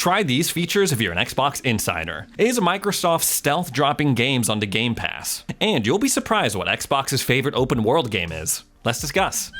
Try these features if you're an Xbox insider. Is Microsoft stealth dropping games onto Game Pass? And you'll be surprised what Xbox's favorite open world game is. Let's discuss.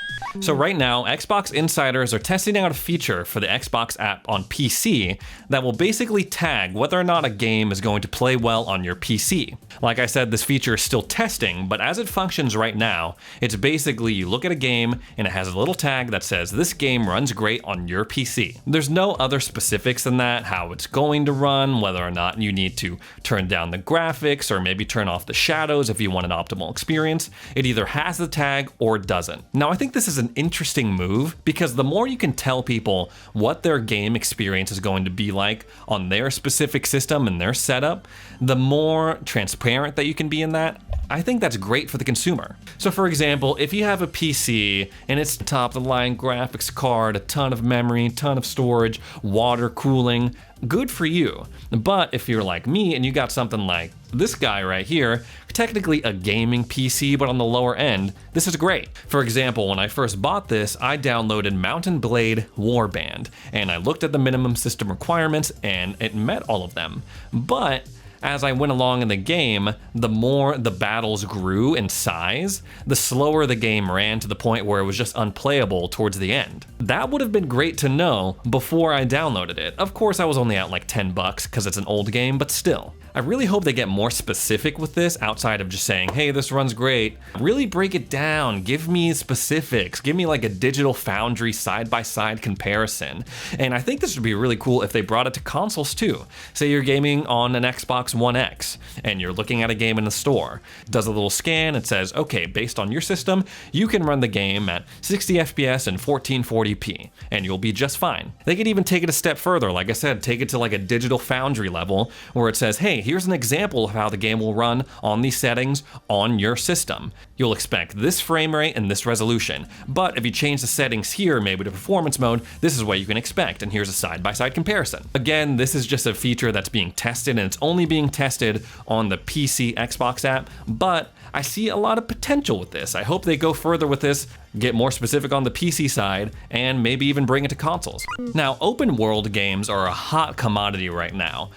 So right now, Xbox insiders are testing out a feature for the Xbox app on PC that will basically tag whether or not a game is going to play well on your PC. Like I said, this feature is still testing, but as it functions right now, it's basically you look at a game and it has a little tag that says this game runs great on your PC. There's no other specifics than that, how it's going to run, whether or not you need to turn down the graphics or maybe turn off the shadows if you want an optimal experience. It either has the tag or doesn't. Now, I think this is an interesting move because the more you can tell people what their game experience is going to be like on their specific system and their setup, the more transparent that you can be in that. I think that's great for the consumer. So for example, if you have a PC and it's top of the line graphics card, a ton of memory, ton of storage, water cooling, good for you. But if you're like me and you got something like this guy right here, technically a gaming PC, but on the lower end, this is great. For example, when I first bought this, I downloaded Mountain Blade Warband, and I looked at the minimum system requirements and it met all of them. But as I went along in the game, the more the battles grew in size, the slower the game ran to the point where it was just unplayable towards the end. That would have been great to know before I downloaded it. Of course, I was only at like $10 because it's an old game, but still. I really hope they get more specific with this outside of just saying, hey, this runs great. Really break it down, give me specifics, give me like a Digital Foundry side-by-side comparison. And I think this would be really cool if they brought it to consoles too. Say you're gaming on an Xbox One X and you're looking at a game in the store. It does a little scan, it says, okay, based on your system, you can run the game at 60 FPS and 1440p, and you'll be just fine. They could even take it a step further, like I said, take it to like a Digital Foundry level where it says, hey, here's an example of how the game will run on these settings on your system. You'll expect this frame rate and this resolution, but if you change the settings here, maybe to performance mode, this is what you can expect, and here's a side-by-side comparison. Again, this is just a feature that's being tested, and it's only being tested on the PC Xbox app, but I see a lot of potential with this. I hope they go further with this, get more specific on the PC side, and maybe even bring it to consoles. Now, open world games are a hot commodity right now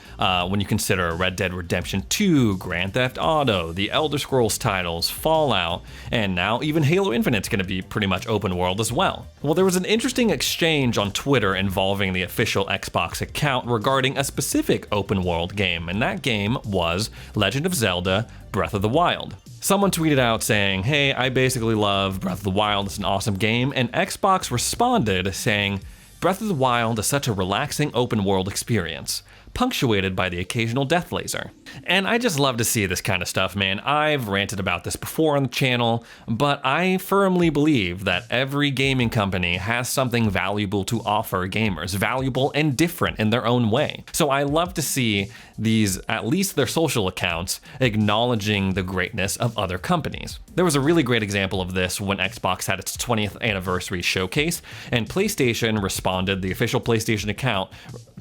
when you consider Red Dead Redemption 2, Grand Theft Auto, the Elder Scrolls titles, Fallout, and now even Halo Infinite's gonna be pretty much open world as well. Well, there was an interesting exchange on Twitter involving the official Xbox account regarding a specific open world game, and that game was Legend of Zelda Breath of the Wild. Someone tweeted out saying, hey, I basically love Breath of the Wild, it's an awesome game, and Xbox responded saying, Breath of the Wild is such a relaxing open world experience, punctuated by the occasional death laser. And I just love to see this kind of stuff, man. I've ranted about this before on the channel, but I firmly believe that every gaming company has something valuable to offer gamers, valuable and different in their own way. So I love to see these, at least their social accounts, acknowledging the greatness of other companies. There was a really great example of this when Xbox had its 20th anniversary showcase, and PlayStation responded, the official PlayStation account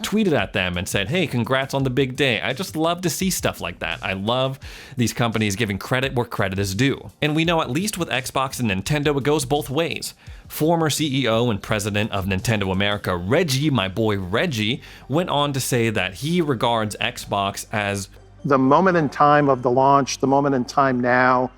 tweeted at them and said, hey, congrats on the big day. I just love to see stuff like that. I love these companies giving credit where credit is due. And we know at least with Xbox and Nintendo, it goes both ways. Former CEO and president of Nintendo America, Reggie, my boy Reggie, went on to say that he regards Xbox as the moment in time of the launch, the moment in time now,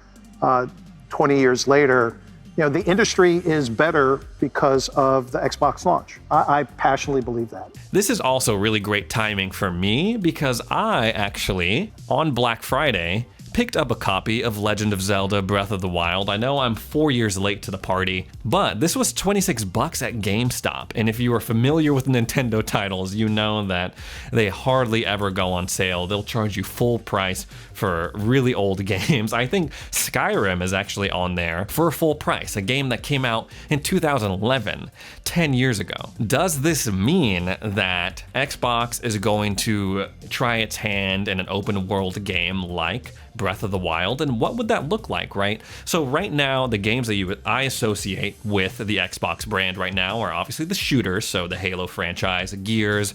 20 years later, you know, the industry is better because of the Xbox launch. I passionately believe that. This is also really great timing for me because I actually, on Black Friday, picked up a copy of Legend of Zelda Breath of the Wild. I know I'm 4 years late to the party, but this was $26 at GameStop. And if you are familiar with Nintendo titles, you know that they hardly ever go on sale. They'll charge you full price for really old games. I think Skyrim is actually on there for full price, a game that came out in 2011, 10 years ago. Does this mean that Xbox is going to try its hand in an open world game like Breath of the Wild, and what would that look like, right? So right now, the games that I associate with the Xbox brand right now are obviously the shooters, so the Halo franchise, Gears,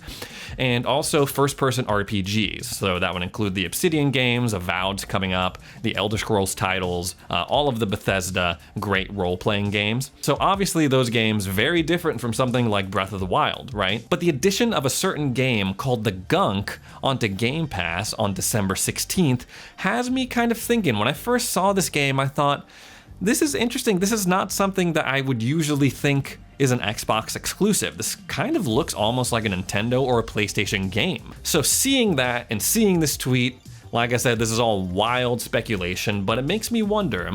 and also first-person RPGs. So that would include the Obsidian games, Avowed's coming up, the Elder Scrolls titles, all of the Bethesda great role-playing games. So obviously those games very different from something like Breath of the Wild, right? But the addition of a certain game called the Gunk onto Game Pass on December 16th has me kind of thinking. When I first saw this game, I thought, this is interesting. This is not something that I would usually think is an Xbox exclusive. This kind of looks almost like a Nintendo or a PlayStation game. So seeing that and seeing this tweet, like I said, this is all wild speculation, but it makes me wonder,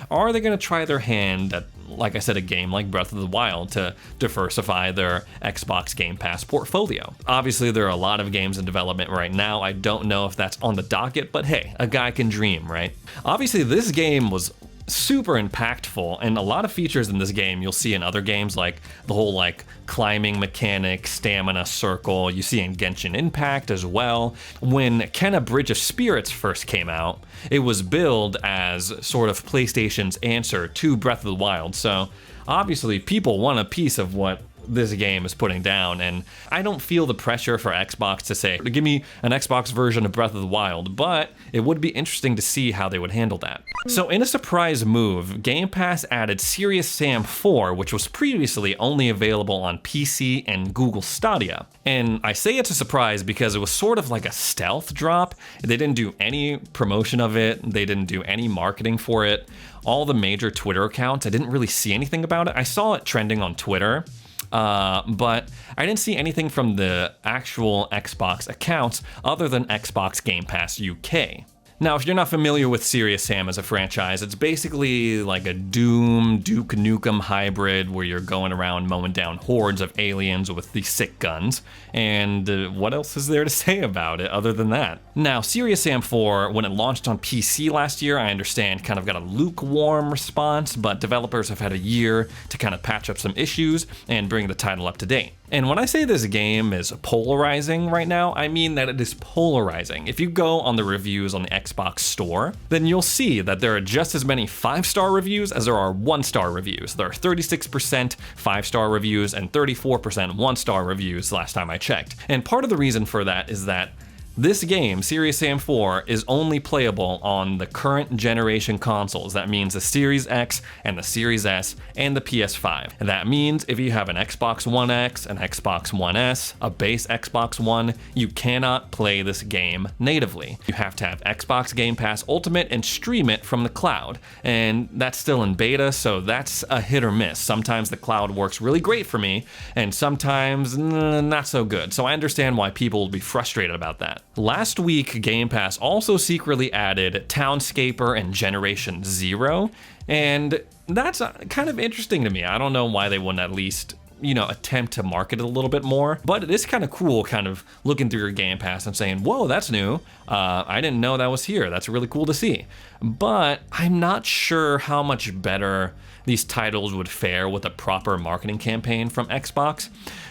are they going to try their hand at, like I said, a game like Breath of the Wild to diversify their Xbox Game Pass portfolio? Obviously, there are a lot of games in development right now. I don't know if that's on the docket, but hey, a guy can dream, right? Obviously, this game was super impactful, and a lot of features in this game you'll see in other games, like the whole climbing mechanic, stamina circle, you see in Genshin Impact as well. When Kenna Bridge of Spirits first came out, it was billed as sort of PlayStation's answer to Breath of the Wild, so obviously people want a piece of what this game is putting down, and I don't feel the pressure for Xbox to say, give me an Xbox version of Breath of the Wild, but it would be interesting to see how they would handle that. So in a surprise move, Game Pass added Serious Sam 4, which was previously only available on PC and Google Stadia. And I say it's a surprise because it was sort of like a stealth drop. They didn't do any promotion of it, they didn't do any marketing for it. All the major Twitter accounts, I didn't really see anything about it. I saw it trending on Twitter, but I didn't see anything from the actual Xbox accounts other than Xbox Game Pass UK. Now, if you're not familiar with Serious Sam as a franchise, it's basically like a Doom, Duke Nukem hybrid where you're going around mowing down hordes of aliens with these sick guns. And what else is there to say about it other than that? Now, Serious Sam 4, when it launched on PC last year, I understand kind of got a lukewarm response, but developers have had a year to kind of patch up some issues and bring the title up to date. And when I say this game is polarizing right now, I mean that it is polarizing. If you go on the reviews on the Xbox store, then you'll see that there are just as many 5-star reviews as there are 1-star reviews. There are 36% 5-star reviews and 34% 1-star reviews last time I checked. And part of the reason for that is that this game, Serious Sam 4, is only playable on the current generation consoles. That means the Series X and the Series S and the PS5. And that means if you have an Xbox One X, an Xbox One S, a base Xbox One, you cannot play this game natively. You have to have Xbox Game Pass Ultimate and stream it from the cloud. And that's still in beta, so that's a hit or miss. Sometimes the cloud works really great for me, and sometimes not so good. So I understand why people will be frustrated about that. Last week, Game Pass also secretly added Townscaper and Generation Zero, and that's kind of interesting to me. I don't know why they wouldn't at least, attempt to market it a little bit more, but it is kind of cool kind of looking through your Game Pass and saying, whoa, that's new. I didn't know that was here. That's really cool to see. But I'm not sure how much better these titles would fare with a proper marketing campaign from Xbox,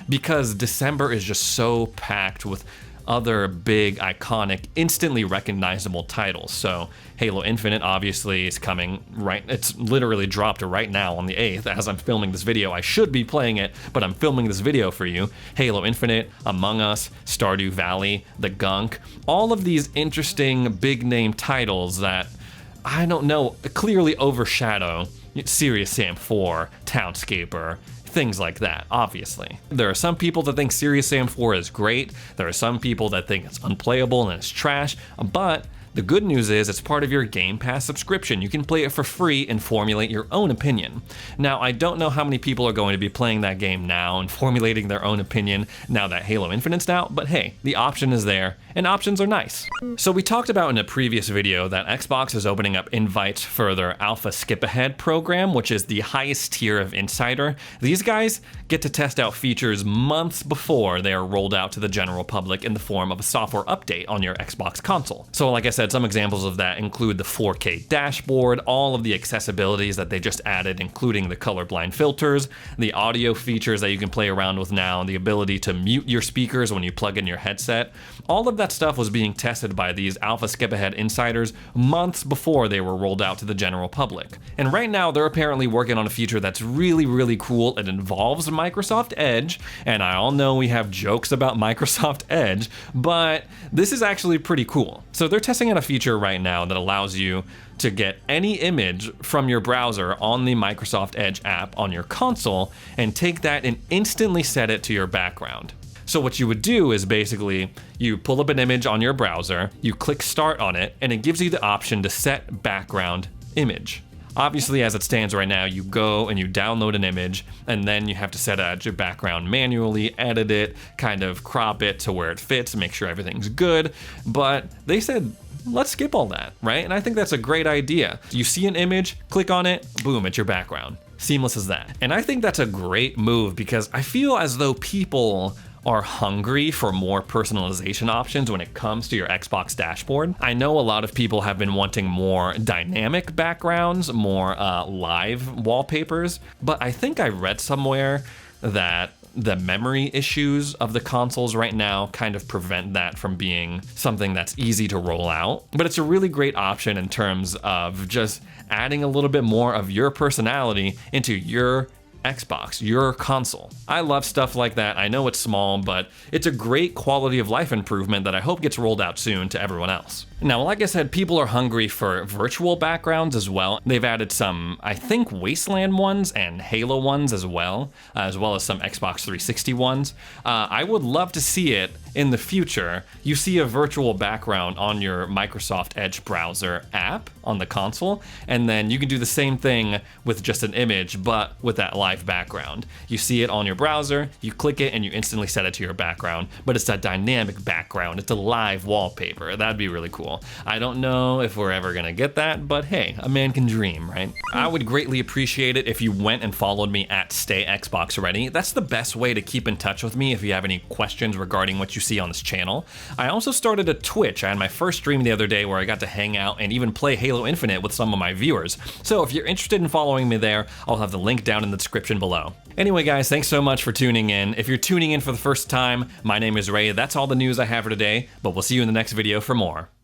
because December is just so packed with other big, iconic, instantly recognizable titles. So Halo Infinite obviously is coming right, it's literally dropped right now on the 8th as I'm filming this video. I should be playing it, but I'm filming this video for you. Halo Infinite, Among Us, Stardew Valley, The Gunk, all of these interesting big name titles that, I don't know, clearly overshadow Serious Sam 4, Townscaper, things like that, obviously. There are some people that think Serious Sam 4 is great, there are some people that think it's unplayable and it's trash, but the good news is it's part of your Game Pass subscription. You can play it for free and formulate your own opinion. Now, I don't know how many people are going to be playing that game now and formulating their own opinion now that Halo Infinite's out, but hey, the option is there, and options are nice. So we talked about in a previous video that Xbox is opening up invites for their Alpha Skip Ahead program, which is the highest tier of Insider. These guys get to test out features months before they are rolled out to the general public in the form of a software update on your Xbox console. So like I said said, some examples of that include the 4K dashboard, all of the accessibilities that they just added, including the colorblind filters, the audio features that you can play around with now, the ability to mute your speakers when you plug in your headset. All of that stuff was being tested by these alpha skip-ahead insiders months before they were rolled out to the general public. And right now, they're apparently working on a feature that's really, really cool. It involves Microsoft Edge, and I all know we have jokes about Microsoft Edge, but this is actually pretty cool. So they're testing out a feature right now that allows you to get any image from your browser on the Microsoft Edge app on your console and take that and instantly set it to your background. So what you would do is basically you pull up an image on your browser, you click start on it, and it gives you the option to set background image. Obviously, as it stands right now, you go and you download an image, and then you have to set out your background manually, edit it, kind of crop it to where it fits, make sure everything's good. But they said, let's skip all that, right? And I think that's a great idea. You see an image, click on it, boom, it's your background. Seamless as that. And I think that's a great move because I feel as though people are hungry for more personalization options when it comes to your Xbox dashboard. I know a lot of people have been wanting more dynamic backgrounds, more live wallpapers, but I think I read somewhere that the memory issues of the consoles right now kind of prevent that from being something that's easy to roll out. But it's a really great option in terms of just adding a little bit more of your personality into your Xbox, your console. I love stuff like that. I know it's small, but it's a great quality of life improvement that I hope gets rolled out soon to everyone else. Now, like I said, people are hungry for virtual backgrounds as well. They've added some, I think, Wasteland ones and Halo ones as well as some Xbox 360 ones. I would love to see it in the future. You see a virtual background on your Microsoft Edge browser app on the console, and then you can do the same thing with just an image, but with that live background. You see it on your browser, you click it, and you instantly set it to your background, but it's a dynamic background. It's a live wallpaper. That'd be really cool. I don't know if we're ever gonna get that, but hey, a man can dream, right? I would greatly appreciate it if you went and followed me at Stay Xbox Ready. That's the best way to keep in touch with me if you have any questions regarding what you see on this channel. I also started a Twitch. I had my first stream the other day where I got to hang out and even play Halo Infinite with some of my viewers. So if you're interested in following me there, I'll have the link down in the description below. Anyway, guys, thanks so much for tuning in. If you're tuning in for the first time, my name is Ray. That's all the news I have for today, but we'll see you in the next video for more.